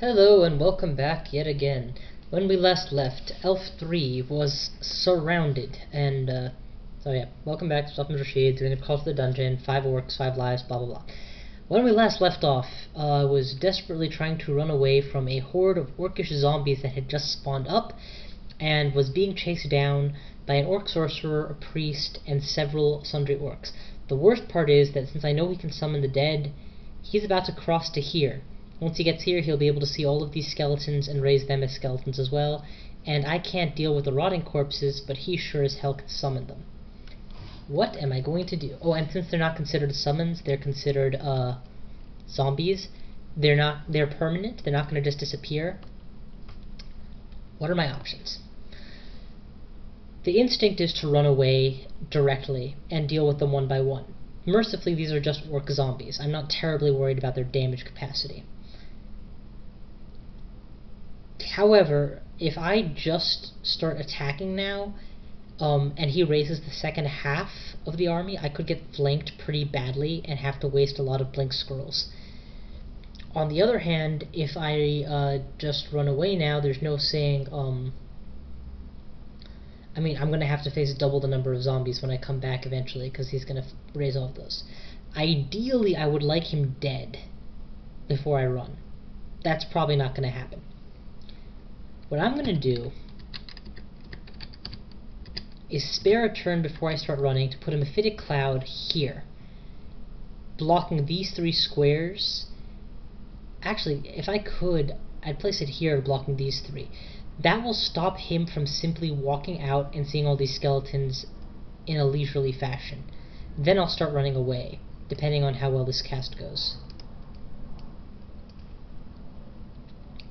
Hello and welcome back yet again. When we last left, Elf-3 was surrounded, and so yeah, welcome back to Sultan Rashid, doing a call to the dungeon, 5 orcs, 5 lives, blah blah blah. When we last left off, I was desperately trying to run away from a horde of orcish zombies that had just spawned up, and was being chased down by an orc sorcerer, a priest, and several sundry orcs. The worst part is that since I know he can summon the dead, he's about to cross to here. Once he gets here, he'll be able to see all of these skeletons and raise them as skeletons as well, and I can't deal with the rotting corpses, but he sure as hell can summon them. What am I going to do? Oh, and since they're not considered summons, they're considered zombies. They're permanent, they're not going to just disappear. What are my options? The instinct is to run away directly and deal with them one by one. Mercifully, these are just orc zombies. I'm not terribly worried about their damage capacity. However, if I just start attacking now, and he raises the second half of the army, I could get flanked pretty badly and have to waste a lot of blink scrolls. On the other hand, if I just run away now, there's no saying, I mean, I'm going to have to face double the number of zombies when I come back eventually, because he's going to raise all of those. Ideally, I would like him dead before I run. That's probably not going to happen. What I'm going to do is spare a turn before I start running to put a mephitic cloud here, blocking these 3 squares. Actually, if I could, I'd place it here blocking these 3. That will stop him from simply walking out and seeing all these skeletons in a leisurely fashion. Then I'll start running away, depending on how well this cast goes.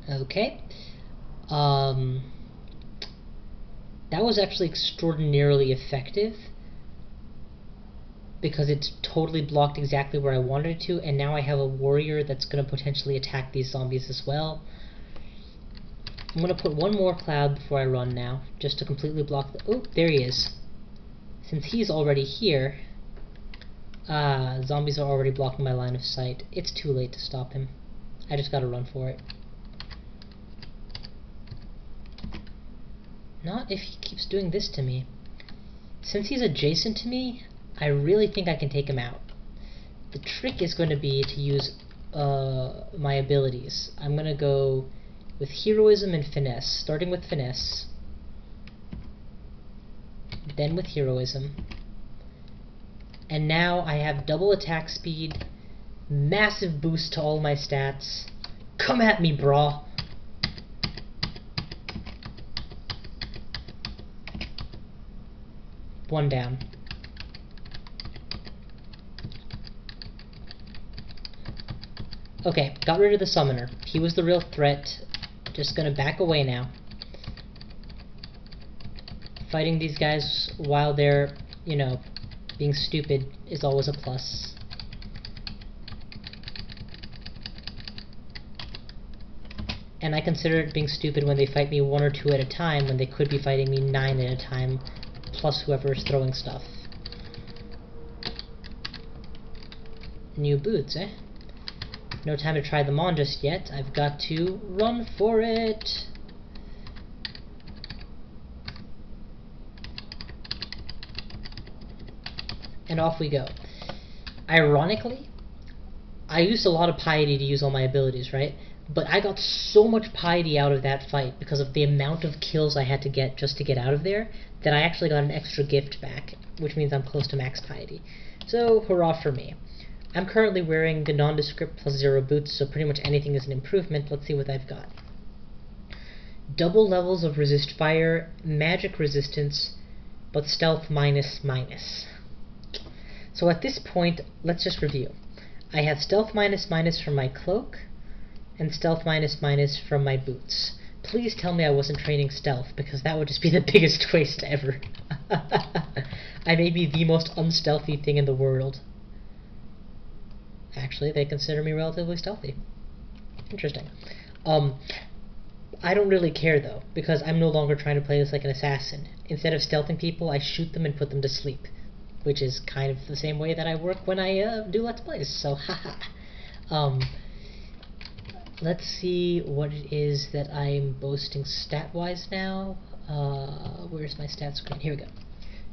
Okay. That was actually extraordinarily effective, because it's totally blocked exactly where I wanted it to, and now I have a warrior that's going to potentially attack these zombies as well. I'm going to put one more cloud before I run now, just to completely block the... Oh, there he is. Since he's already here, zombies are already blocking my line of sight. It's too late to stop him. I just gotta run for it. Not if he keeps doing this to me. Since he's adjacent to me, I really think I can take him out. The trick is going to be to use my abilities. I'm going to go with heroism and finesse, starting with finesse, then with heroism, and now I have double attack speed, massive boost to all my stats. Come at me, brah! One down. Okay, got rid of the summoner. He was the real threat. Just gonna back away now. Fighting these guys while they're, you know, being stupid is always a plus. And I consider it being stupid when they fight me 1 or 2 at a time, when they could be fighting me 9 at a time, plus whoever is throwing stuff. New boots, eh? No time to try them on just yet. I've got to run for it. And off we go. Ironically, I used a lot of piety to use all my abilities, right? But I got so much piety out of that fight because of the amount of kills I had to get just to get out of there, that I actually got an extra gift back, which means I'm close to max piety. So, hurrah for me. I'm currently wearing the nondescript +0 boots, so pretty much anything is an improvement. Let's see what I've got. Double levels of resist fire, magic resistance, but stealth -. So at this point, let's just review. I have stealth -, from my cloak, and stealth -, from my boots. Please tell me I wasn't training stealth, because that would just be the biggest waste ever. I may be the most unstealthy thing in the world. Actually, they consider me relatively stealthy. Interesting. I don't really care, though, because I'm no longer trying to play this like an assassin. Instead of stealthing people, I shoot them and put them to sleep, which is kind of the same way that I work when I do Let's Plays, so haha. Let's see what it is that I'm boasting stat-wise now. Where's my stat screen? Here we go.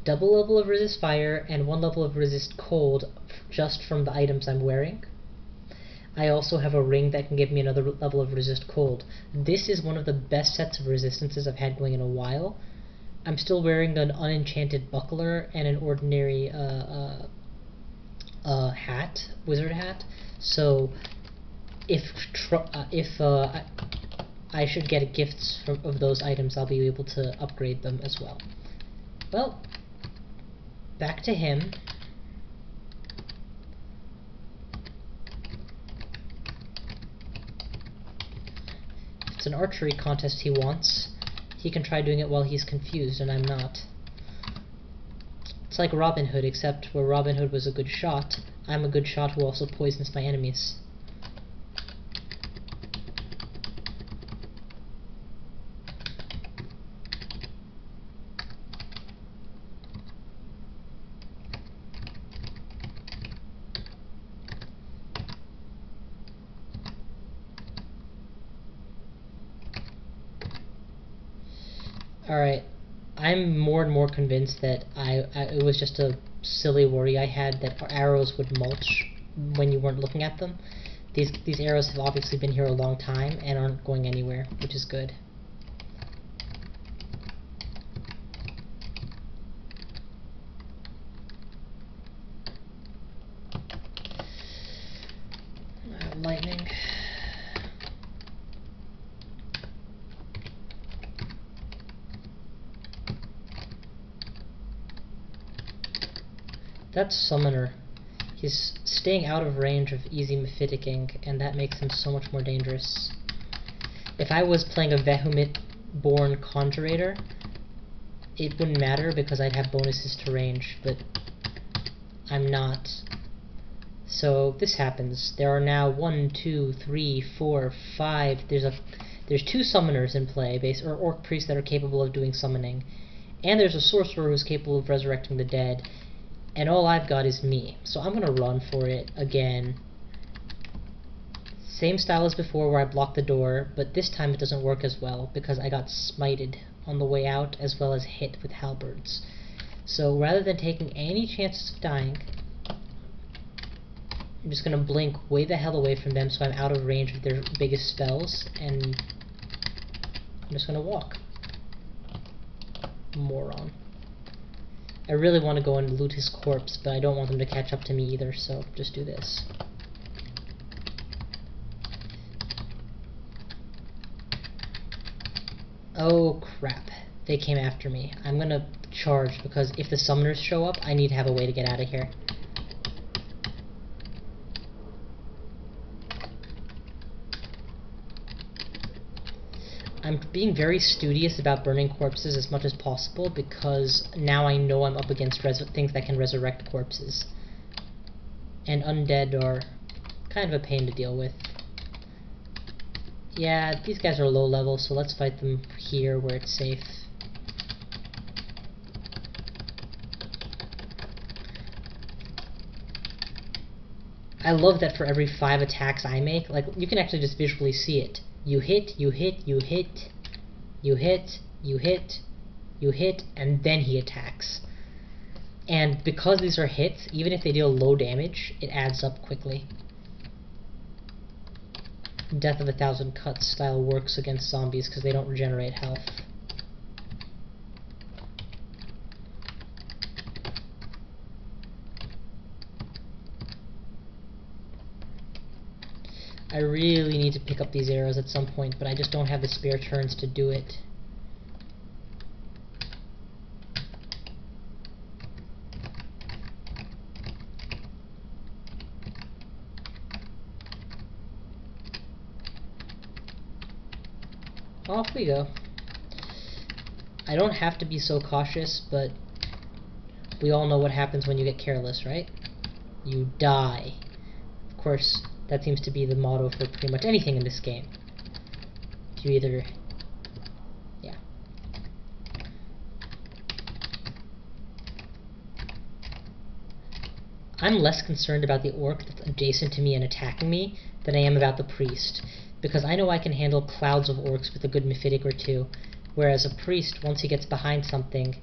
Double level of resist fire and 1 level of resist cold just from the items I'm wearing. I also have a ring that can give me another level of resist cold. This is one of the best sets of resistances I've had going in a while. I'm still wearing an unenchanted buckler and an ordinary hat, wizard hat. So if I should get gifts of those items, I'll be able to upgrade them as well. Well, back to him. If it's an archery contest he wants, he can try doing it while he's confused, and I'm not. It's like Robin Hood, except where Robin Hood was a good shot, I'm a good shot who also poisons my enemies. Alright, I'm more and more convinced that it was just a silly worry I had that arrows would mulch when you weren't looking at them. These arrows have obviously been here a long time and aren't going anywhere, which is good. Lightning. That summoner, he's staying out of range of easy mephiticking, and that makes him so much more dangerous. If I was playing a Vehemit-born Conjurator, it wouldn't matter because I'd have bonuses to range, but I'm not. So this happens. There are now 1, 2, 3, 4, 5. There's 2 summoners in play, or orc priests that are capable of doing summoning, and there's a sorcerer who's capable of resurrecting the dead. And all I've got is me. So I'm gonna run for it again. Same style as before where I blocked the door, but this time it doesn't work as well because I got smited on the way out as well as hit with halberds. So rather than taking any chances of dying, I'm just gonna blink way the hell away from them so I'm out of range of their biggest spells, and I'm just gonna walk. Moron. I really want to go and loot his corpse, but I don't want them to catch up to me either, so just do this. Oh crap, they came after me. I'm gonna charge, because if the summoners show up, I need to have a way to get out of here. I'm being very studious about burning corpses as much as possible because now I know I'm up against things that can resurrect corpses. And undead are kind of a pain to deal with. Yeah, these guys are low level, so let's fight them here where it's safe. I love that for every 5 attacks I make, like, you can actually just visually see it. You hit, you hit, you hit, you hit, you hit, you hit, and then he attacks. And because these are hits, even if they deal low damage, it adds up quickly. Death of 1,000 Cuts style works against zombies because they don't regenerate health. I really need to pick up these arrows at some point, but I just don't have the spare turns to do it. Off we go. I don't have to be so cautious, but we all know what happens when you get careless, right? You die. Of course, that seems to be the motto for pretty much anything in this game. You either... yeah. I'm less concerned about the orc that's adjacent to me and attacking me than I am about the priest. because I know I can handle clouds of orcs with a good Mephitic or two, whereas a priest, once he gets behind something,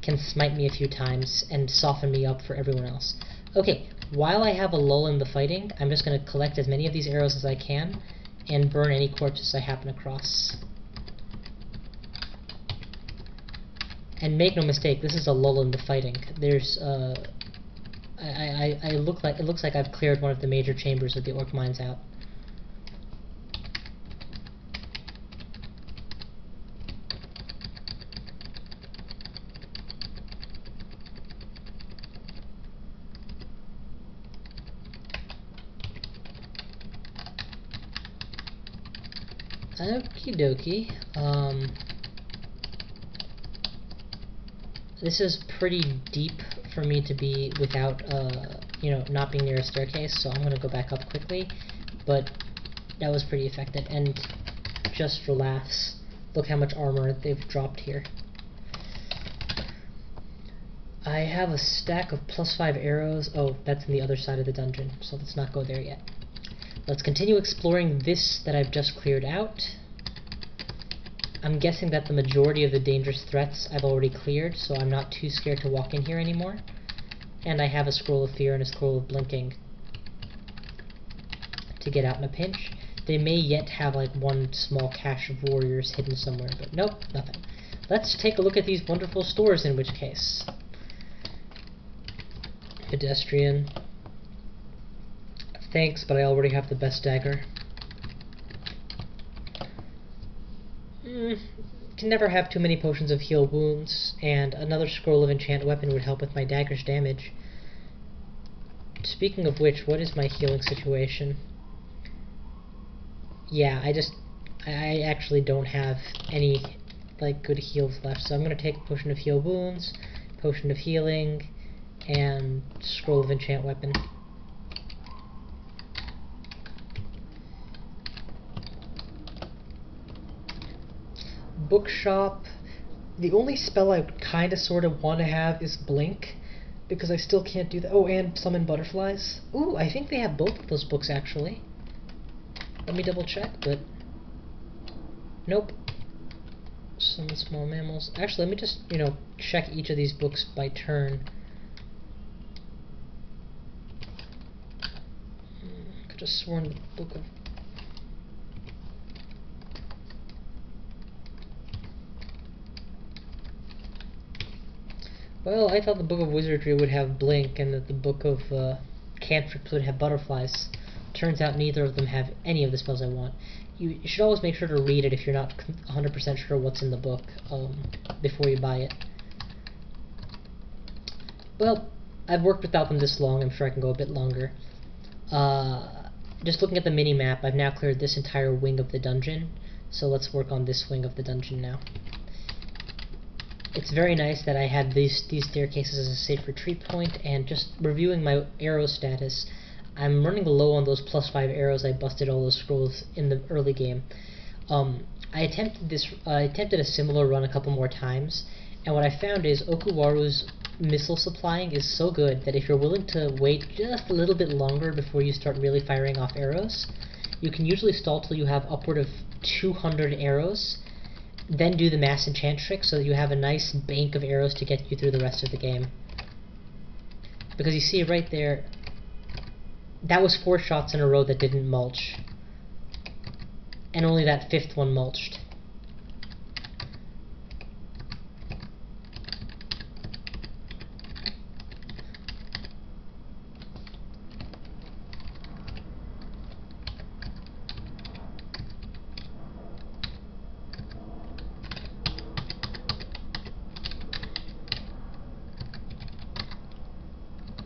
can smite me a few times and soften me up for everyone else. Okay, while I have a lull in the fighting, I'm just going to collect as many of these arrows as I can and burn any corpses I happen across. And make no mistake, this is a lull in the fighting. There's it looks like I've cleared one of the major chambers of the orc mines out. Okie dokie. This is pretty deep for me to be without, you know, not being near a staircase, so I'm going to go back up quickly, but that was pretty effective. And just for laughs, look how much armor they've dropped here. I have a stack of +5 arrows. Oh, that's in the other side of the dungeon, so let's not go there yet. Let's continue exploring this that I've just cleared out. I'm guessing that the majority of the dangerous threats I've already cleared, so I'm not too scared to walk in here anymore. And I have a scroll of fear and a scroll of blinking to get out in a pinch. They may yet have like one small cache of warriors hidden somewhere, but nope, nothing. Let's take a look at these wonderful stores, in which case. Pedestrian. Thanks, but I already have the best dagger. Can never have too many potions of heal wounds, and another scroll of enchant weapon would help with my dagger's damage. Speaking of which, what is my healing situation? Yeah, I actually don't have any like good heals left, so I'm gonna take a potion of heal wounds, potion of healing, and scroll of enchant weapon. Bookshop. The only spell I kinda sorta wanna have is blink, because I still can't do that. Oh, and summon butterflies. Ooh, I think they have both of those books actually. Let me double check, but nope. Summon small mammals. Actually, let me just, you know, check each of these books by turn. I could have sworn the book of... Well, I thought the Book of Wizardry would have blink and that the Book of Cantrips would have butterflies. Turns out neither of them have any of the spells I want. You should always make sure to read it if you're not 100% sure what's in the book before you buy it. Well, I've worked without them this long, I'm sure I can go a bit longer. Just looking at the mini-map, I've now cleared this entire wing of the dungeon, so let's work on this wing of the dungeon now. It's very nice that I had these staircases as a safe retreat point, and just reviewing my arrow status, I'm running low on those +5 arrows. I busted all those scrolls in the early game. I attempted a similar run a couple more times, and what I found is Okuwaru's missile supplying is so good that if you're willing to wait just a little bit longer before you start really firing off arrows, you can usually stall till you have upward of 200 arrows, then do the mass enchant trick so that you have a nice bank of arrows to get you through the rest of the game. Because you see right there, that was 4 shots in a row that didn't mulch. And only that 5th one mulched.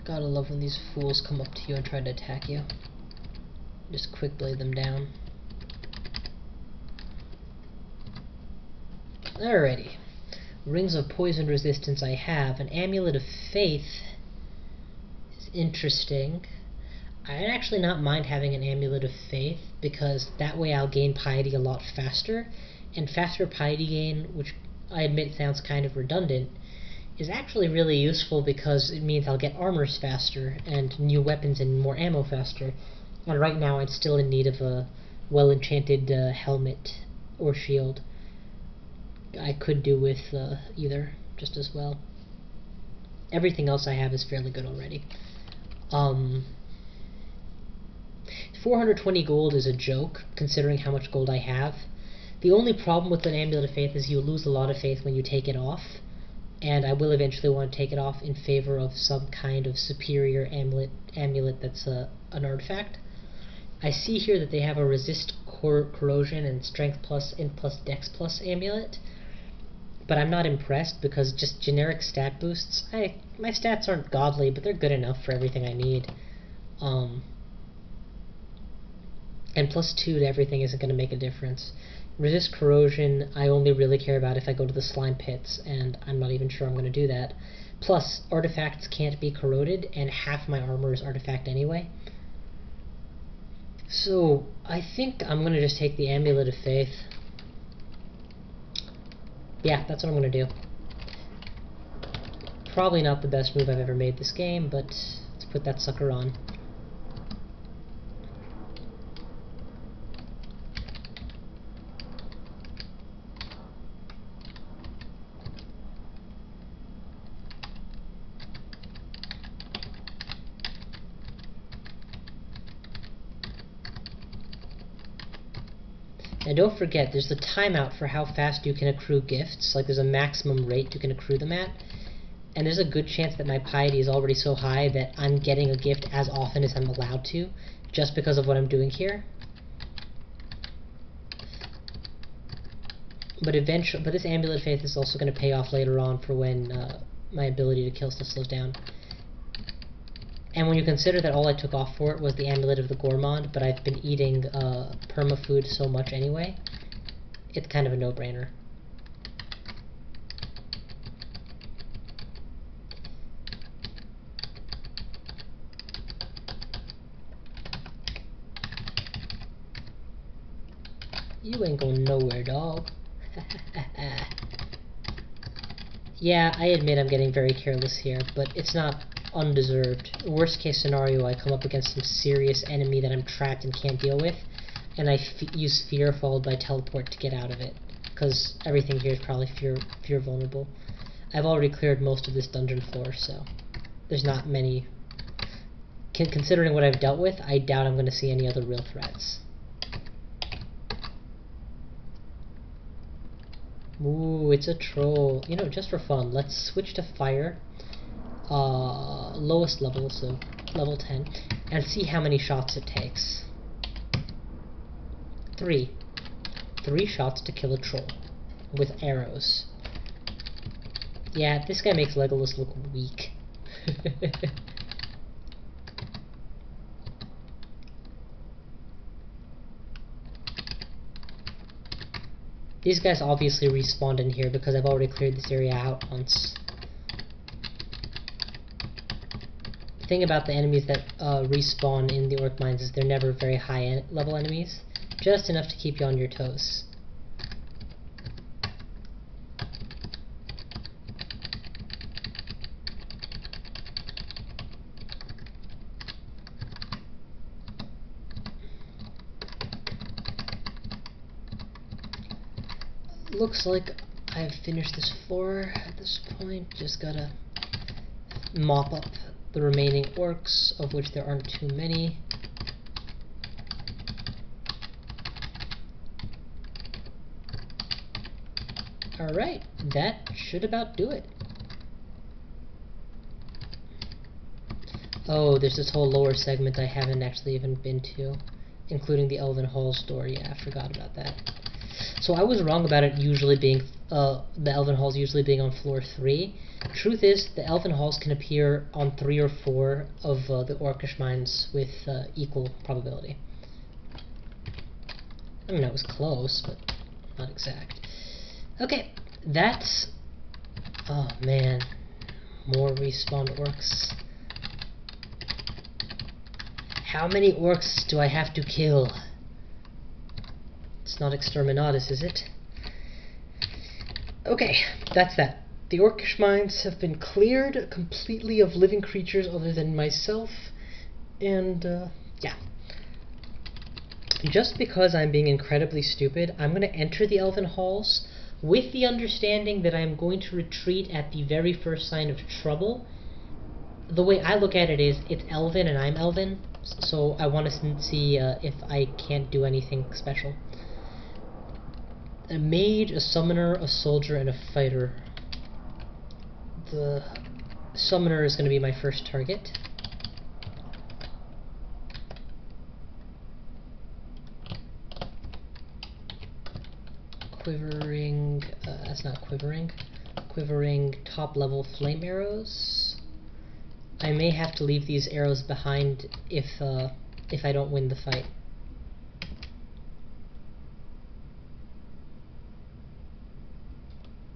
Gotta love when these fools come up to you and try to attack you. Just quick blade them down. Alrighty. Rings of poison resistance I have. An amulet of faith is interesting. I'd actually not mind having an amulet of faith, because that way I'll gain piety a lot faster, and faster piety gain, which I admit sounds kind of redundant, is actually really useful because it means I'll get armors faster and new weapons and more ammo faster. And right now I'm still in need of a well-enchanted helmet or shield. I could do with either just as well. Everything else I have is fairly good already. 420 gold is a joke, considering how much gold I have. The only problem with an Amulet of Faith is you lose a lot of faith when you take it off, and I will eventually want to take it off in favor of some kind of superior amulet that's an artifact. I see here that they have a resist corrosion and strength plus int plus dex plus amulet, but I'm not impressed because just generic stat boosts, my stats aren't godly, but they're good enough for everything I need. And plus 2 to everything isn't going to make a difference. Resist corrosion, I only really care about if I go to the slime pits, and I'm not even sure I'm going to do that. Plus, artifacts can't be corroded, and half my armor is artifact anyway. So, I think I'm going to just take the Amulet of Faith. Yeah, that's what I'm going to do. Probably not the best move I've ever made this game, but let's put that sucker on. And don't forget, there's a timeout for how fast you can accrue gifts. Like, there's a maximum rate you can accrue them at. And there's a good chance that my piety is already so high that I'm getting a gift as often as I'm allowed to, just because of what I'm doing here. But eventually, this Amulet of Faith is also going to pay off later on for when my ability to kill stuff slows down. And when you consider that all I took off for it was the Amulet of the Gourmand, but I've been eating perma-food so much anyway, it's kind of a no-brainer. You ain't going nowhere, dog. Yeah, I admit I'm getting very careless here, but it's not undeserved. Worst case scenario, I come up against some serious enemy that I'm trapped and can't deal with, and I use fear followed by teleport to get out of it, because everything here is probably fear vulnerable. I've already cleared most of this dungeon floor, so there's not many. Considering what I've dealt with, I doubt I'm going to see any other real threats. Ooh, it's a troll. You know, just for fun, let's switch to fire. Lowest level, so level 10, and see how many shots it takes. 3 shots to kill a troll with arrows. Yeah, this guy makes Legolas look weak. These guys obviously respawned in here because I've already cleared this area out once. The thing about the enemies that respawn in the Orc mines is they're never very high level enemies, just enough to keep you on your toes. Looks like I've finished this floor at this point. Just gotta mop up the remaining orcs, of which there aren't too many. Alright, that should about do it. Oh, there's this whole lower segment I haven't actually even been to, including the Elven Halls door. Yeah, I forgot about that. So I was wrong about it usually being, the Elven Halls usually being on floor 3. Truth is, the Elven Halls can appear on 3 or 4 of the Orcish mines with equal probability. I mean, that was close, but not exact. Okay, that's... oh man, more respawned orcs. How many orcs do I have to kill? It's not Exterminatus, is it? Okay, that's that. The Orcish mines have been cleared completely of living creatures other than myself, and yeah. just because I'm being incredibly stupid, I'm going to enter the Elven Halls with the understanding that I'm going to retreat at the very first sign of trouble. The way I look at it is, it's Elven and I'm Elven, so I want to see if I can't do anything special. A mage, a summoner, a soldier, and a fighter. The summoner is going to be my first target. Quivering, that's not quivering. Quivering top level flame arrows. I may have to leave these arrows behind if I don't win the fight.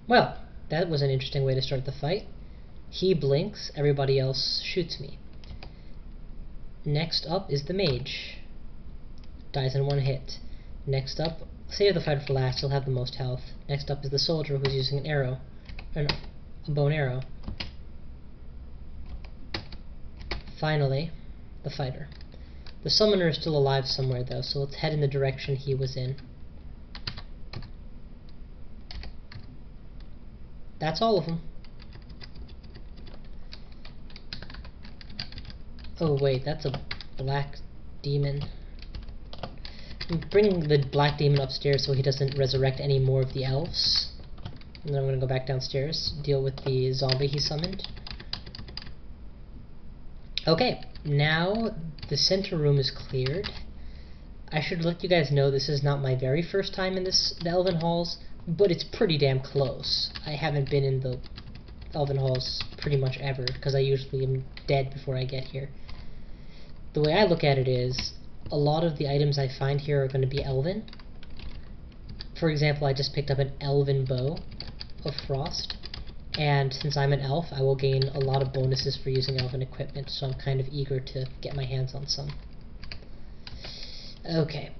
Well, that was an interesting way to start the fight. He blinks, everybody else shoots me. Next up is the mage. Dies in one hit. Next up, save the fighter for last, he'll have the most health. Next up is the soldier who's using an arrow. Or no, a bow and arrow. Finally, the fighter. The summoner is still alive somewhere though, so let's head in the direction he was in. That's all of them. Oh wait, that's a black demon. Bring the black demon upstairs so he doesn't resurrect any more of the elves. And then I'm going to go back downstairs, deal with the zombie he summoned. Okay, now the center room is cleared. I should let you guys know this is not my very first time in the Elven Halls, but it's pretty damn close. I haven't been in the Elven Halls pretty much ever, because I usually am dead before I get here. The way I look at it is, a lot of the items I find here are going to be Elven. For example, I just picked up an Elven bow of Frost, and since I'm an elf, I will gain a lot of bonuses for using Elven equipment, so I'm kind of eager to get my hands on some. Okay,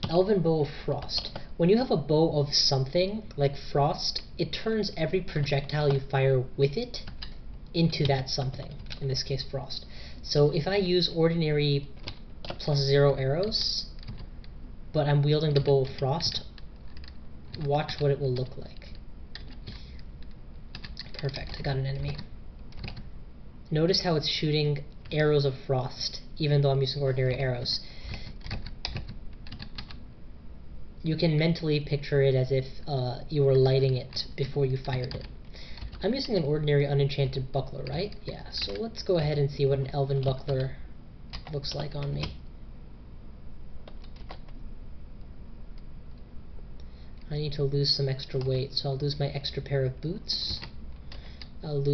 Elven bow of Frost. When you have a bow of something, like Frost, it turns every projectile you fire with it into that something, in this case Frost. So if I use ordinary +0 arrows, but I'm wielding the bow of Frost, watch what it will look like. Perfect, I got an enemy. Notice how it's shooting arrows of frost, even though I'm using ordinary arrows. You can mentally picture it as if you were lighting it before you fired it. I'm using an ordinary unenchanted buckler, right? Yeah, so let's go ahead and see what an elven buckler looks like on me. I need to lose some extra weight, so I'll lose my extra pair of boots. I'll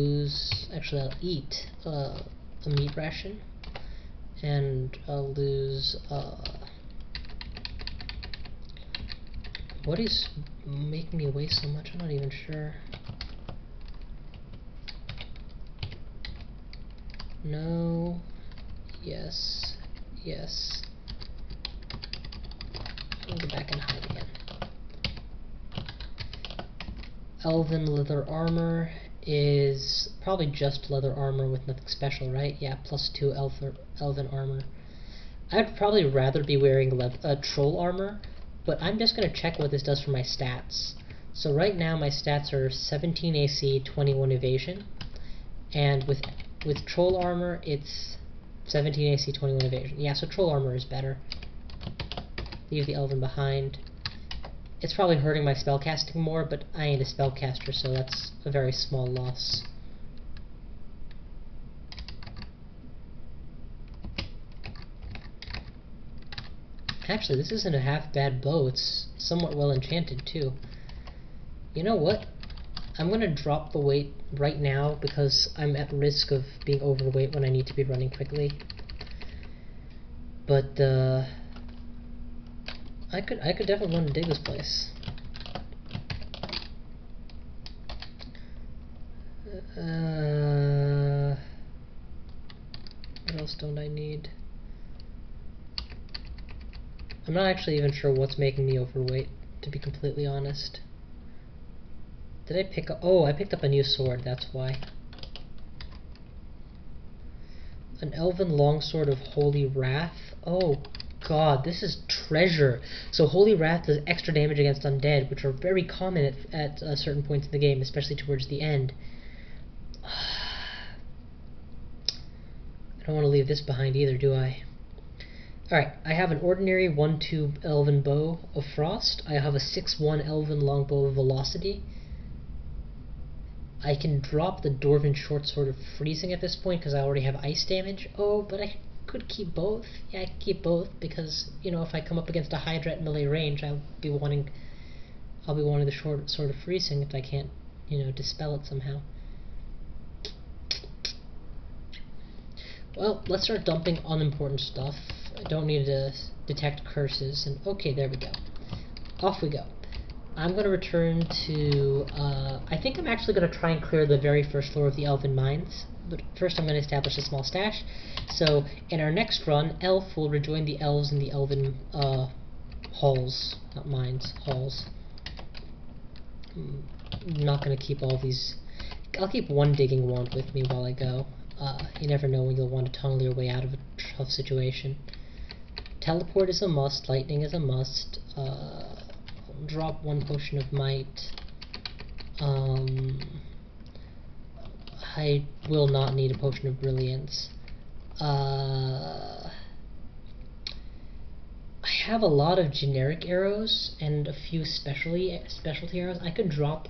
eat a meat ration, and I'll lose, what is making me weigh so much? I'm not even sure. No, yes, yes. I'll go back and hide again. Elven leather armor is probably just leather armor with nothing special, right? Yeah, +2 elven armor. I'd probably rather be wearing troll armor, but I'm just going to check what this does for my stats. So right now my stats are 17 AC, 21 evasion, and with troll armor it's 17 AC, 21 evasion. Yeah, so troll armor is better. Leave the elven behind. It's probably hurting my spellcasting more, but I ain't a spellcaster, so that's a very small loss. Actually, this isn't a half bad bow. It's somewhat well enchanted, too. You know what? I'm gonna drop the weight right now because I'm at risk of being overweight when I need to be running quickly. But, I could definitely want to dig this place. What else don't I need? I'm not actually even sure what's making me overweight, to be completely honest. Did I pick up? Oh, I picked up a new sword, that's why. An elven longsword of holy wrath. Oh, god, this is treasure. So Holy Wrath does extra damage against undead, which are very common at certain points in the game, especially towards the end. I don't want to leave this behind either, do I? Alright, I have an ordinary 1/2 Elven Bow of Frost. I have a 6/1 Elven Longbow of Velocity. I can drop the Dwarven Short Sword of Freezing at this point because I already have ice damage. Oh, but I could keep both. Yeah, I could keep both because, you know, if I come up against a Hydra at melee range, I'll be wanting the Short Sword of Freezing if I can't, you know, dispel it somehow. Well, let's start dumping unimportant stuff. I don't need to detect curses, and okay, there we go. Off we go. I'm going to return to, I think I'm actually going to try and clear the very first floor of the Elven Mines, but first I'm going to establish a small stash. So, in our next run, Elf will rejoin the Elves in the Elven, halls, not mines, halls. I'm not going to keep all these, I'll keep one digging wand with me while I go. You never know when you'll want to tunnel your way out of a tough situation. Teleport is a must, lightning is a must, drop 1 potion of might. I will not need a potion of brilliance. I have a lot of generic arrows and a few specialty arrows. I could drop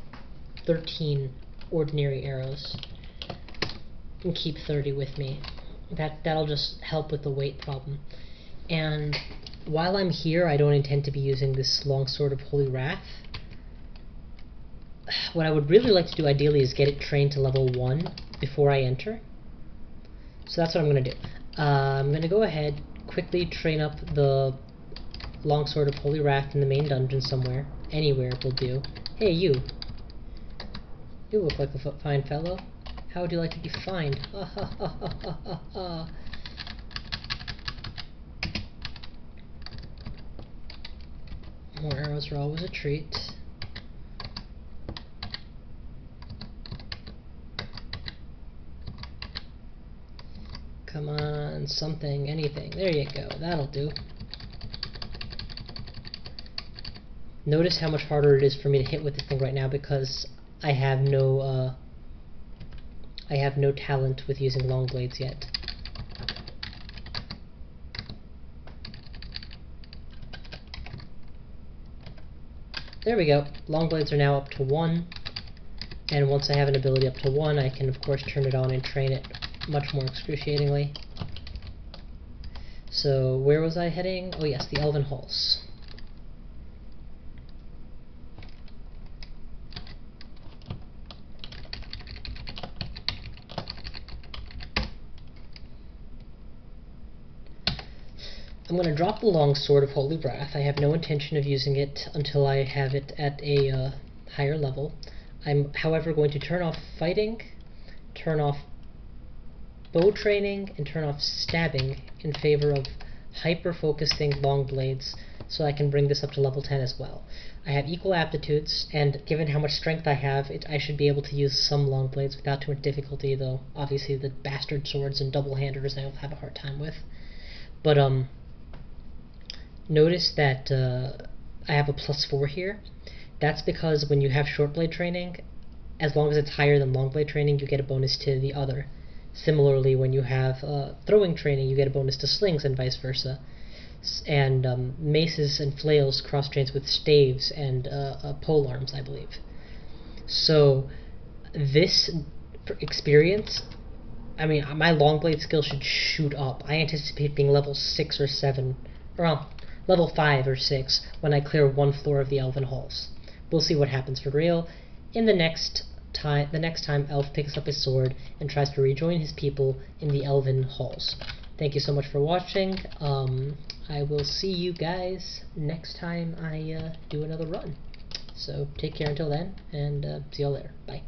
13 ordinary arrows and keep 30 with me. That'll just help with the weight problem. And while I'm here, I don't intend to be using this longsword of Holy Wrath. What I would really like to do ideally is get it trained to level 1 before I enter. So that's what I'm going to do. I'm going to go ahead, quickly train up the longsword of Holy Wrath in the main dungeon somewhere. Anywhere will do. Hey, you. You look like a fine fellow. How would you like to be fined? Ha ha ha ha ha ha ha. More arrows are always a treat. Come on, something, anything. There you go, that'll do. Notice how much harder it is for me to hit with this thing right now because I have no talent with using long blades yet. There we go. Long blades are now up to 1, and once I have an ability up to 1, I can of course turn it on and train it much more excruciatingly. So where was I heading? Oh yes, the Elven Halls. I'm going to drop the longsword of Holy Wrath. I have no intention of using it until I have it at a higher level. I'm, however, going to turn off fighting, turn off bow training, and turn off stabbing in favor of hyper-focusing long blades, so I can bring this up to level 10 as well. I have equal aptitudes, and given how much strength I have, I should be able to use some long blades without too much difficulty, though obviously the bastard swords and double-handers I'll have a hard time with. But, notice that I have a +4 here. That's because when you have short blade training, as long as it's higher than long blade training, you get a bonus to the other. Similarly, when you have throwing training, you get a bonus to slings and vice versa. And maces and flails cross-trains with staves and polearms, I believe. So this experience, I mean, my long blade skill should shoot up. I anticipate being level 6 or 7, or level 5 or 6 when I clear 1 floor of the Elven Halls. We'll see what happens for real in the next time Elf picks up his sword and tries to rejoin his people in the Elven Halls. Thank you so much for watching. I will see you guys next time I do another run. So take care until then, and see y'all later. Bye.